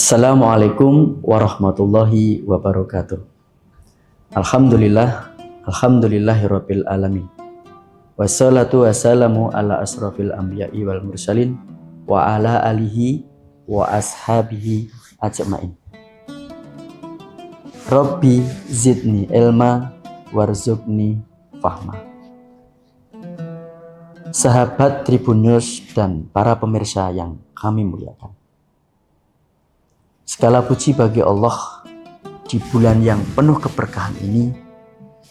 Assalamualaikum warahmatullahi wabarakatuh. Alhamdulillahirabbil alamin. Wassalatu wassalamu ala asrofil anbiya'i wal mursalin wa ala alihi wa ashabihi ajma'in. Rabbi zidni ilma warzuqni fahma. Sahabat Tribun News dan para pemirsa yang kami muliakan, segala puji bagi Allah. Di bulan yang penuh keberkahan ini,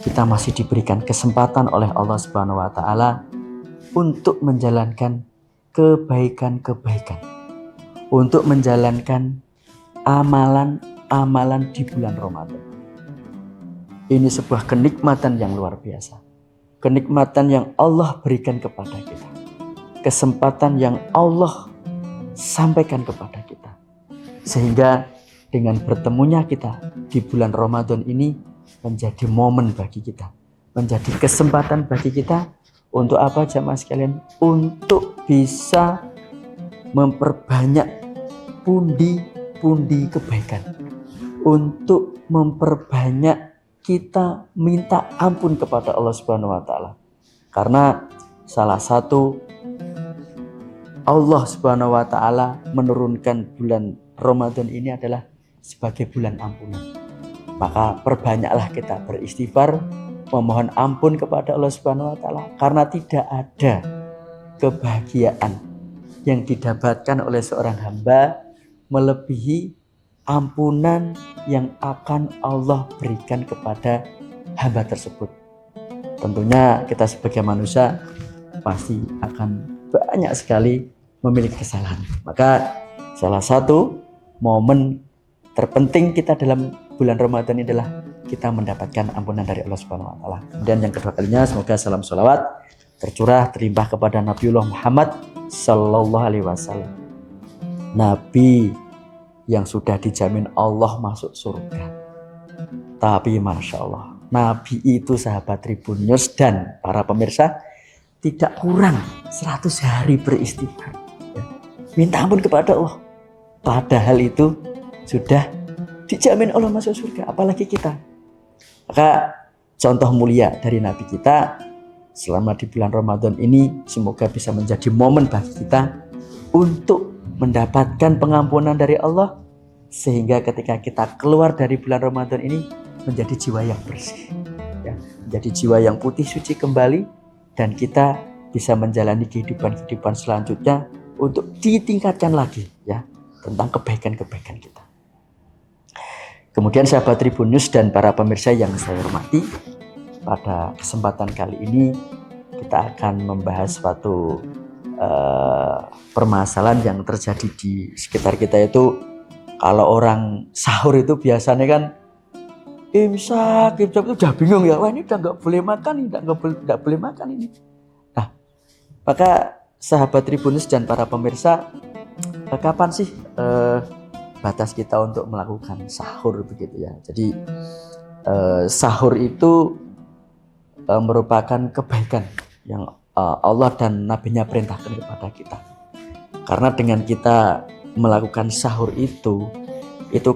kita masih diberikan kesempatan oleh Allah Subhanahu wa Ta'ala untuk menjalankan kebaikan-kebaikan, untuk menjalankan amalan-amalan di bulan Ramadan. Ini sebuah kenikmatan yang luar biasa, kenikmatan yang Allah berikan kepada kita, kesempatan yang Allah sampaikan kepada kita, sehingga dengan bertemunya kita di bulan Ramadan ini menjadi momen bagi kita, menjadi kesempatan bagi kita untuk apa jamaah sekalian? Untuk bisa memperbanyak pundi-pundi kebaikan, untuk memperbanyak kita minta ampun kepada Allah Subhanahu wa Ta'ala. Karena salah satu Allah Subhanahu wa Ta'ala menurunkan bulan Ramadan ini adalah sebagai bulan ampunan. Maka perbanyaklah kita beristighfar, memohon ampun kepada Allah Subhanahu wa Ta'ala, karena tidak ada kebahagiaan yang didapatkan oleh seorang hamba melebihi ampunan yang akan Allah berikan kepada hamba tersebut. Tentunya kita sebagai manusia pasti akan banyak sekali memiliki kesalahan. Maka salah satu momen terpenting kita dalam bulan Ramadan ini adalah kita mendapatkan ampunan dari Allah Subhanahu wa Ta'ala. Dan yang kedua kalinya, semoga salam sholawat tercurah terlimpah kepada Nabiullah Muhammad sallallahu alaihi wasallam, Nabi yang sudah dijamin Allah masuk surga. Tapi Masya Allah, Nabi itu sahabat Tribun News dan para pemirsa tidak kurang 100 hari beristighfar, minta ampun kepada Allah. Padahal itu sudah dijamin Allah masuk surga, apalagi kita. Maka contoh mulia dari Nabi kita selama di bulan Ramadan ini semoga bisa menjadi momen bagi kita untuk mendapatkan pengampunan dari Allah, sehingga ketika kita keluar dari bulan Ramadan ini menjadi jiwa yang bersih, menjadi jiwa yang putih suci kembali, dan kita bisa menjalani kehidupan selanjutnya untuk ditingkatkan lagi tentang kebaikan-kebaikan kita. Kemudian sahabat Tribun News dan para pemirsa yang saya hormati, pada kesempatan kali ini kita akan membahas suatu permasalahan yang terjadi di sekitar kita. Itu kalau orang sahur itu biasanya kan imsak itu udah bingung ya, wah ini udah nggak boleh makan, nggak boleh makan ini. Nah, maka sahabat Tribun News dan para pemirsa, kapan sih batas kita untuk melakukan sahur begitu ya? Jadi sahur itu merupakan kebaikan yang Allah dan Nabi-Nya perintahkan kepada kita. Karena dengan kita melakukan sahur itu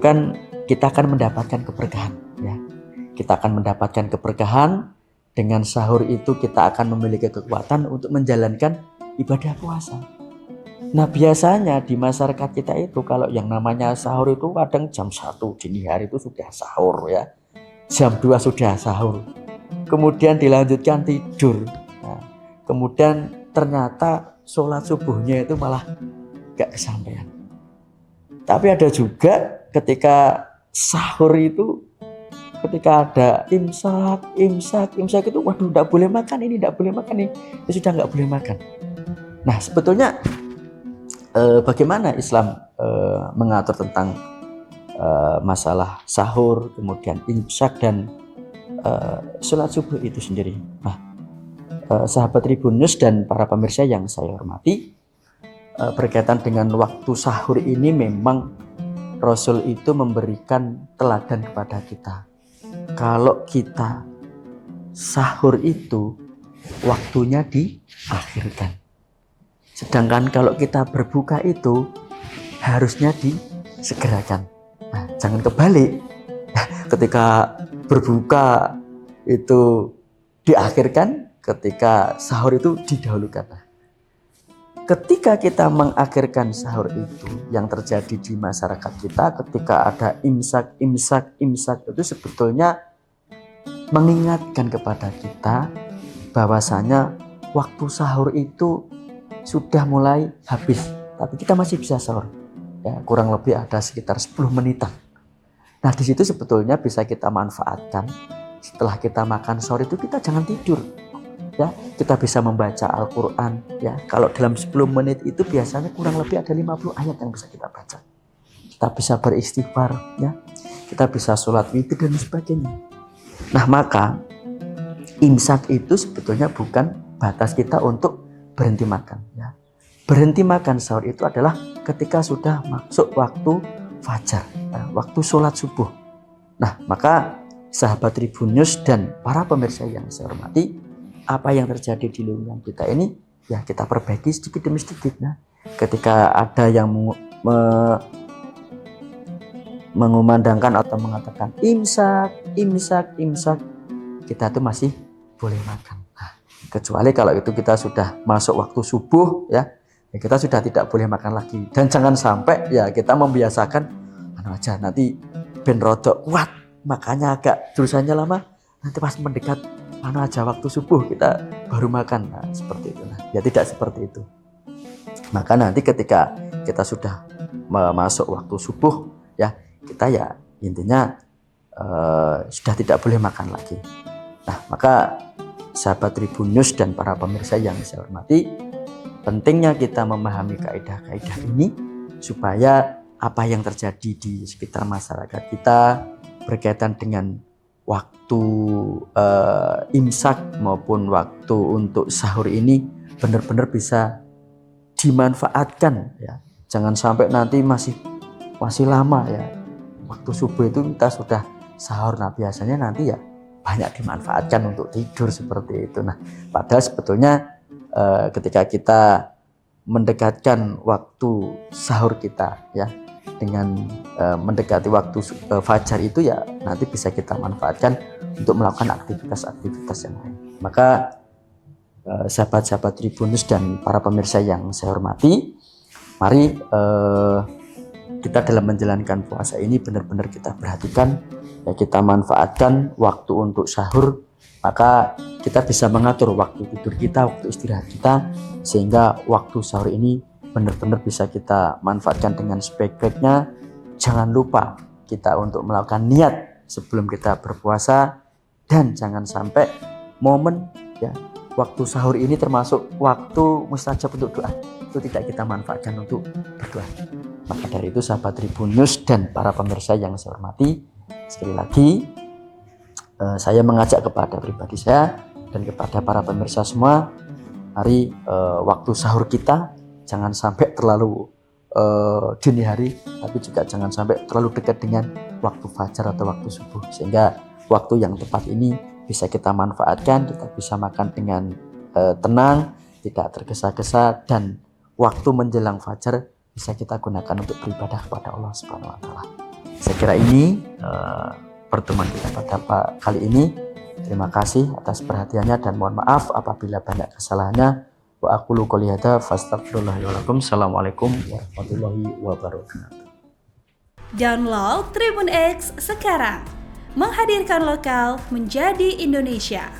kan kita akan mendapatkan keberkahan, ya. Kita akan mendapatkan keberkahan. Dengan sahur itu kita akan memiliki kekuatan untuk menjalankan ibadah puasa. Nah, biasanya di masyarakat kita itu kalau yang namanya sahur itu kadang jam 1 dini hari itu sudah sahur ya. Jam 2 sudah sahur. Kemudian dilanjutkan tidur. Nah, kemudian ternyata sholat subuhnya itu malah gak kesampaian. Tapi ada juga ketika sahur itu, ketika ada imsak itu, waduh, gak boleh makan ini, itu sudah gak boleh makan. Nah, sebetulnya bagaimana Islam mengatur tentang masalah sahur, kemudian imsak dan sholat subuh itu sendiri. Nah, sahabat Tribun News dan para pemirsa yang saya hormati, berkaitan dengan waktu sahur ini memang Rasul itu memberikan teladan kepada kita. Kalau kita sahur itu waktunya diakhirkan. Sedangkan kalau kita berbuka itu harusnya segerakan. Nah, jangan kebalik. Ketika berbuka itu diakhirkan, ketika sahur itu didahulukan. Nah, ketika kita mengakhirkan sahur itu, yang terjadi di masyarakat kita ketika ada imsak itu sebetulnya mengingatkan kepada kita bahwasanya waktu sahur itu sudah mulai habis, tapi kita masih bisa sahur. Ya, kurang lebih ada sekitar 10 menitan. Nah, di situ sebetulnya bisa kita manfaatkan. Setelah kita makan sahur itu kita jangan tidur. Ya, kita bisa membaca Al-Qur'an ya. Kalau dalam 10 menit itu biasanya kurang lebih ada 50 ayat yang bisa kita baca. Kita bisa beristighfar ya. Kita bisa sholat witir dan sebagainya. Nah, maka imsak itu sebetulnya bukan batas kita untuk berhenti makan ya. Berhenti makan sahur itu adalah ketika sudah masuk waktu fajar, waktu sholat subuh. Nah, maka sahabat Tribunnews dan para pemirsa yang saya hormati, apa yang terjadi di lingkungan kita ini ya kita perbaiki sedikit demi sedikit. Nah, ketika ada yang mengumandangkan atau mengatakan imsak, kita tuh masih boleh makan. Nah, kecuali kalau itu kita sudah masuk waktu subuh ya kita sudah tidak boleh makan lagi. Dan jangan sampai ya kita membiasakan aja nanti ben rodok kuat makanya agak jurusannya lama, nanti pas mendekat aja waktu subuh kita baru makan. Nah, seperti itu. Nah, ya tidak seperti itu. Maka nanti ketika kita sudah masuk waktu subuh ya kita ya intinya sudah tidak boleh makan lagi. Nah, maka sahabat Tribunnews dan para pemirsa yang saya hormati, pentingnya kita memahami kaidah-kaidah ini supaya apa yang terjadi di sekitar masyarakat kita berkaitan dengan waktu imsak maupun waktu untuk sahur ini benar-benar bisa dimanfaatkan ya. Jangan sampai nanti masih lama ya. Waktu subuh itu kita sudah sahur. Nah, biasanya nanti ya banyak dimanfaatkan untuk tidur seperti itu. Nah, padahal sebetulnya ketika kita mendekatkan waktu sahur kita ya dengan mendekati waktu fajar itu ya nanti bisa kita manfaatkan untuk melakukan aktivitas-aktivitas yang lain. Maka sahabat-sahabat Tribunnews dan para pemirsa yang saya hormati, mari kita dalam menjalankan puasa ini benar-benar kita perhatikan ya, kita manfaatkan waktu untuk sahur, maka kita bisa mengatur waktu tidur kita, waktu istirahat kita, sehingga waktu sahur ini benar-benar bisa kita manfaatkan dengan sebaik-baiknya. Jangan lupa kita untuk melakukan niat sebelum kita berpuasa, dan jangan sampai momen ya waktu sahur ini termasuk waktu mustajab untuk doa itu tidak kita manfaatkan untuk berdoa. Maka dari itu sahabat Tribunnews dan para pemirsa yang saya hormati, sekali lagi saya mengajak kepada pribadi saya dan kepada para pemirsa semua, mari waktu sahur kita jangan sampai terlalu dini hari, tapi juga jangan sampai terlalu dekat dengan waktu fajar atau waktu subuh, sehingga waktu yang tepat ini bisa kita manfaatkan, kita bisa makan dengan tenang, tidak tergesa-gesa, dan waktu menjelang fajar bisa kita gunakan untuk beribadah kepada Allah Subhanahu wa taala. Saya kira ini pertemuan kita pada kali ini. Terima kasih atas perhatiannya dan mohon maaf apabila banyak kesalahannya. Wa aqulu qouli hadza fastaghfirullahi wa lakum. Assalamualaikum warahmatullahi wabarakatuh. Download Tribun X sekarang. Menghadirkan lokal menjadi Indonesia.